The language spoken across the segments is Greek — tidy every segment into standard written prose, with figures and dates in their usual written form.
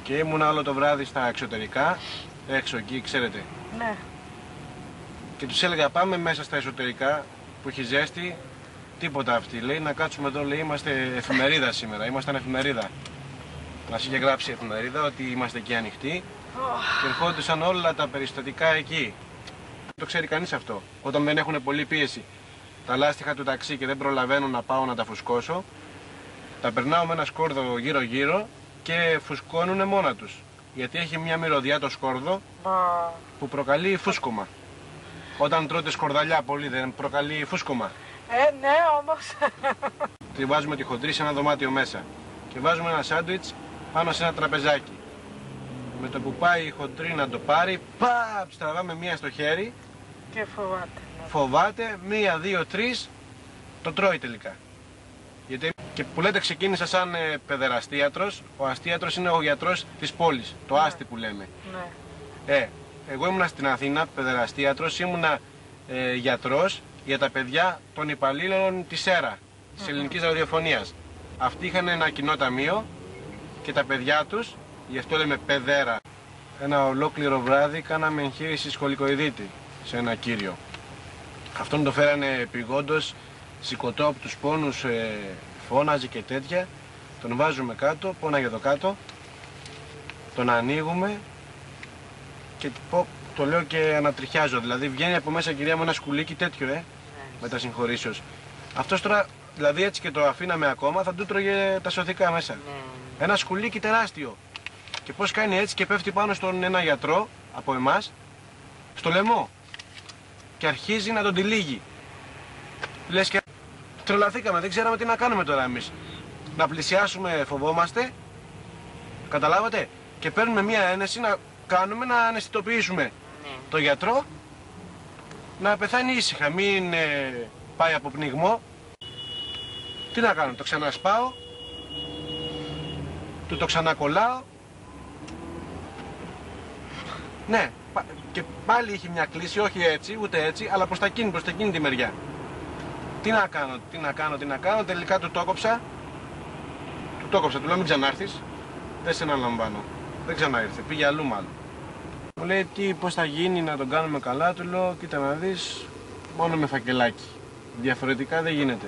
Και ήμουνα όλο το βράδυ στα εξωτερικά, έξω εκεί, ξέρετε. Ναι. Και τους έλεγα πάμε μέσα στα εσωτερικά που έχει ζέστη, τίποτα αυτή. Λέει να κάτσουμε εδώ, λέει είμαστε εφημερίδα σήμερα, ήμασταν εφημερίδα. Μας είχε γράψει η εφημερίδα ότι είμαστε εκεί ανοιχτοί και ερχόντουσαν όλα τα περιστατικά εκεί. Δεν το ξέρει κανείς αυτό. Όταν δεν έχουν πολλή πίεση τα λάστιχα του ταξί και δεν προλαβαίνω να πάω να τα φουσκώσω, τα περνάω με ένα σκόρδο γύρω-γύρω και φουσκώνουνε μόνα τους. Γιατί έχει μια μυρωδιά το σκόρδο που προκαλεί φούσκωμα. Όταν τρώτε σκορδαλιά πολύ δεν προκαλεί φούσκωμα. Ναι όμως. Τη βάζουμε τη χοντρή σε ένα δωμάτιο μέσα και βάζουμε ένα σάντουιτς πάνω σε ένα τραπεζάκι. Με το που πάει η χοντρή να το πάρει, παπ, στραβάμε μία στο χέρι Και φοβάται. Φοβάται, μία, δύο, τρεις, το τρώει τελικά. Γιατί και που λέτε ξεκίνησα σαν παιδεραστίατρος, ο αστίατρος είναι ο γιατρός της πόλης, το άστι που λέμε. Ναι. Εγώ ήμουνα στην Αθήνα, παιδεραστίατρος, ήμουνα γιατρός για τα παιδιά των υπαλλήλων της ΕΡΑ, της Ελληνικής Ραδιοφωνίας. Αυτοί είχαν ένα κοινό ταμείο και τα παιδιά τους, γι' αυτό λέμε παιδέρα. Ένα ολόκληρο βράδυ κάναμε εγχείρηση σχολικοειδίτη σε ένα κύριο. Αυτόν το φέρανε επειγόντως, σηκωτό από τους πόνους, φώναζε και τέτοια. Τον βάζουμε κάτω, πόναγε εδώ κάτω, τον ανοίγουμε και το λέω και ανατριχιάζω. Δηλαδή βγαίνει από μέσα, κυρία μου, ένα σκουλίκι τέτοιο, μετά συγχωρήσεως. Αυτός τώρα, δηλαδή έτσι και το αφήναμε ακόμα, θα του τρώγε τα σωθικά μέσα. Ένα σκουλίκι τεράστιο. Και πώς κάνει έτσι και πέφτει πάνω στον ένα γιατρό από εμάς, στο λαιμό. Και αρχίζει να τον τυλίγει. Λες και τρελαθήκαμε, δεν ξέραμε τι να κάνουμε τώρα εμείς. Να πλησιάσουμε φοβόμαστε, καταλάβατε, και παίρνουμε μία ένεση να κάνουμε να αναισθητοποιήσουμε το γιατρό να πεθάνει ήσυχα, μην πάει από πνιγμό. Τι να κάνω, το ξανασπάω, του το ξανακολλάω. Ναι, και πάλι είχε μια κλίση, όχι έτσι, ούτε έτσι, αλλά προς τα εκείνη τη μεριά. Τι να κάνω, τελικά του το κόψα. Του λέω μην ξανάρθεις, δεν σε αναλαμβάνω. Δεν ξαναήρθε, πήγε αλλού μάλλον. Μου λέει πώς θα γίνει να τον κάνουμε καλά, του λέω κοίτα να δεις, μόνο με φακελάκι. Διαφορετικά δεν γίνεται.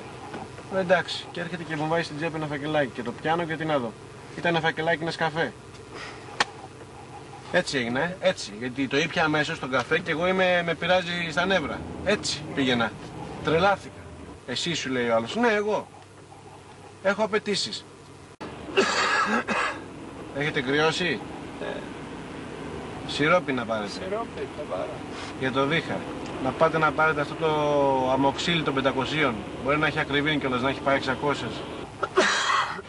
Λέω εντάξει, και έρχεται και μου βάζει στην τσέπη ένα φακελάκι και το πιάνω και τι να δω. Ήταν ένα φακελάκι Νεσκαφέ. Έτσι έγινε, έτσι, γιατί το ήπια αμέσως στον καφέ και εγώ με πειράζει στα νεύρα. Έτσι πήγαινα. Τρελάθηκα. Εσύ σου λέει ο άλλος. Ναι, εγώ. Έχω απαιτήσεις. Έχετε κρυώσει? Σιρόπι να πάρετε. Σιρόπι θα πάρω. Για το βήχα. Να πάτε να πάρετε αυτό το αμοξίλι των 500. Μπορεί να έχει ακριβήνει κιόλας, να έχει πάει 600.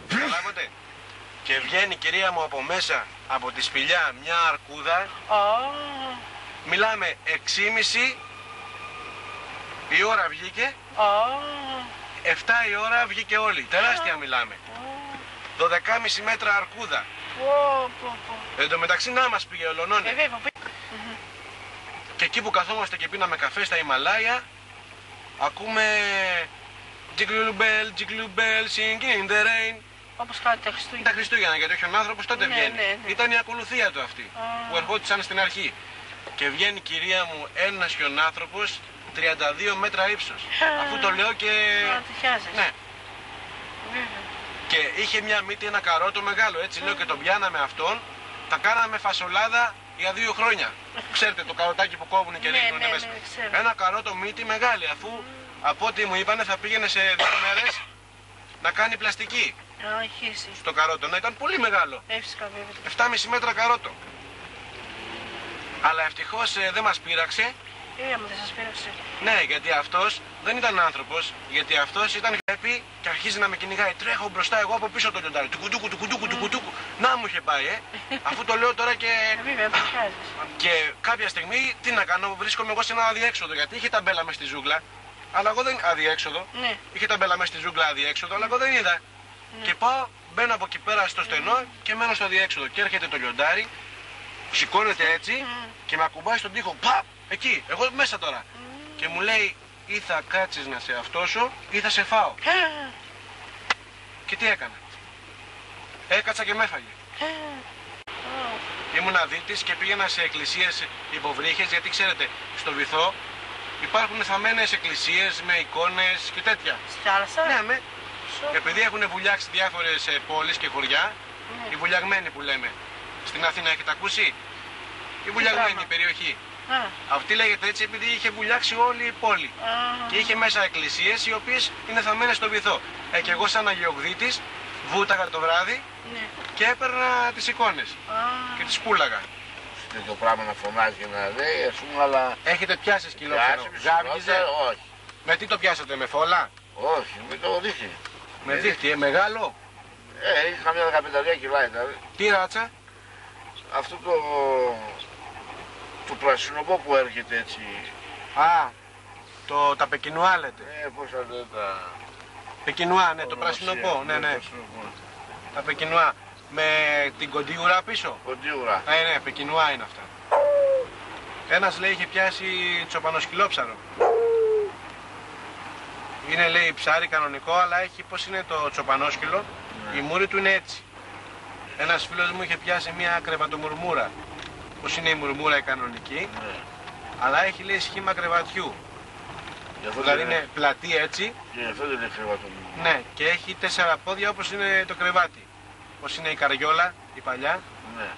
Καταλάβατε. Και βγαίνει κυρία μου από μέσα, από τη σπηλιά, μια αρκούδα. Μιλάμε 6:30 η ώρα βγήκε. 7 η ώρα βγήκε όλη. Τεράστια μιλάμε. 12,5 μέτρα αρκούδα. Εν τω μεταξύ να μας πήγε ολονώνει. Και εκεί που καθόμαστε και πίναμε καφέ στα Ιμαλάια, ακούμε Jingle bell, jingle bell, singing in the rain. Όπως κάτι τα Χριστούγεννα. Τα Χριστούγεννα, γιατί όχι ο άνθρωπος τότε βγαίνει. Ήταν η ακολουθία του αυτή, που ερχόντουσαν στην αρχή. Και βγαίνει κυρία μου ένας χιονάνθρωπος 32 μέτρα ύψος. Αφού το λέω και... Ναι. Και είχε μια μύτη, ένα καρότο μεγάλο, έτσι λέω, και τον πιάναμε αυτόν, τα κάναμε φασολάδα για 2 χρόνια. Ξέρετε το καροτάκι που κόβουν και ρίχνουν μέσα. Ένα καρότο μύτη μεγάλη, αφού από ό,τι μου είπανε θα πήγαινε σε 2 μέρες να κάνει πλαστική. Στο καρότο, να ήταν πολύ μεγάλο. 7,5 μέτρα καρότο. Αλλά ευτυχώς δεν μας πείραξε. Δεν σας πείραξε. Ναι, γιατί αυτός δεν ήταν άνθρωπος, γιατί αυτός ήταν γρέπη και αρχίζει να με κυνηγάει. Τρέχω μπροστά, εγώ από πίσω το λιοντάρι. Του κουντούκου. Να μου είχε πάει, Αφού το λέω τώρα και... Και κάποια στιγμή, τι να κάνω, βρίσκομαι εγώ σε ένα αδιέξοδο, γιατί είχε ταμπέλα μες στη ζούγκλα. Αλλά εγώ δεν... Αδιέξοδο. Ναι. Είχε ταμπέλα μες στη ζούγκλα αδιέξοδο, αλλά εγώ δεν είδα. Και πάω, μπαίνω από εκεί πέρα στο στενό και μένω στο αδιέξοδο. Και έρχεται το λιοντάρι, σηκώνεται έτσι και με ακουμπάει στον τοίχο. Παπ! Εκεί, εγώ μέσα τώρα. Και μου λέει ή θα κάτσεις να σε αυτόσω ή θα σε φάω. Και τι έκανα. Έκατσα και με έφαγε. Ήμουνα δίτης και πήγαινα σε εκκλησίες υποβρύχες, γιατί ξέρετε, στο βυθό υπάρχουν θαμμένες εκκλησίες με εικόνες και τέτοια. Στη θάλασσα. Ναι, με. Επειδή έχουν βουλιάξει διάφορες πόλεις και χωριά, οι βουλιαγμένοι που λέμε. Στην Αθήνα έχετε ακούσει? Η βουλιαγμένη περιοχή. Αυτή λέγεται έτσι επειδή είχε βουλιάξει όλη η πόλη. Και είχε μέσα εκκλησίες οι οποίες είναι θαμμένες στο βυθό. Και εγώ σαν αγιογδίτης βούταγα το βράδυ και έπαιρνα τις εικόνες και τις πούλαγα. Το πράγμα να φωνάζει και να λέει, ας πούμε, αλλά... Έχετε πιάσει σκυλόφερο? Γάβγιζε? Όχι. Με τι το πιάσατε, με φόλα? Όχι, με το δίχτυ. Με δίχτυ, μεγάλο? Είχε καμιά 15 κιλά δηλαδή. Τι ράτσα? Αυτό το πρασινοπό που έρχεται έτσι. Τα πεκινουά λέτε. Πώς θα λέτε τα... Πεκινουά, ναι, το πρασινοπό, ναι. Τα πεκινουά. Με την κοντίγουρα πίσω. Κοντίγουρα. Ναι, πεκινουά είναι αυτά. Ένας λέει είχε πιάσει τσοπανοσκυλόψαρο. Είναι λέει ψάρι κανονικό, αλλά έχει πώς είναι το τσοπανόσκυλο. Η μούρη του είναι έτσι. Ένας φίλος μου είχε πιάσει μια κρεβατομουρμούρα. Πώς είναι η μουρμούρα η κανονική, αλλά έχει λέει σχήμα κρεβατιού. Δηλαδή είναι πλατή έτσι. Και αυτό δεν είναι κρεβατομουρμούρα. Ναι, και έχει 4 πόδια όπως είναι το κρεβάτι. Πώς είναι η καριόλα, η παλιά. Ναι.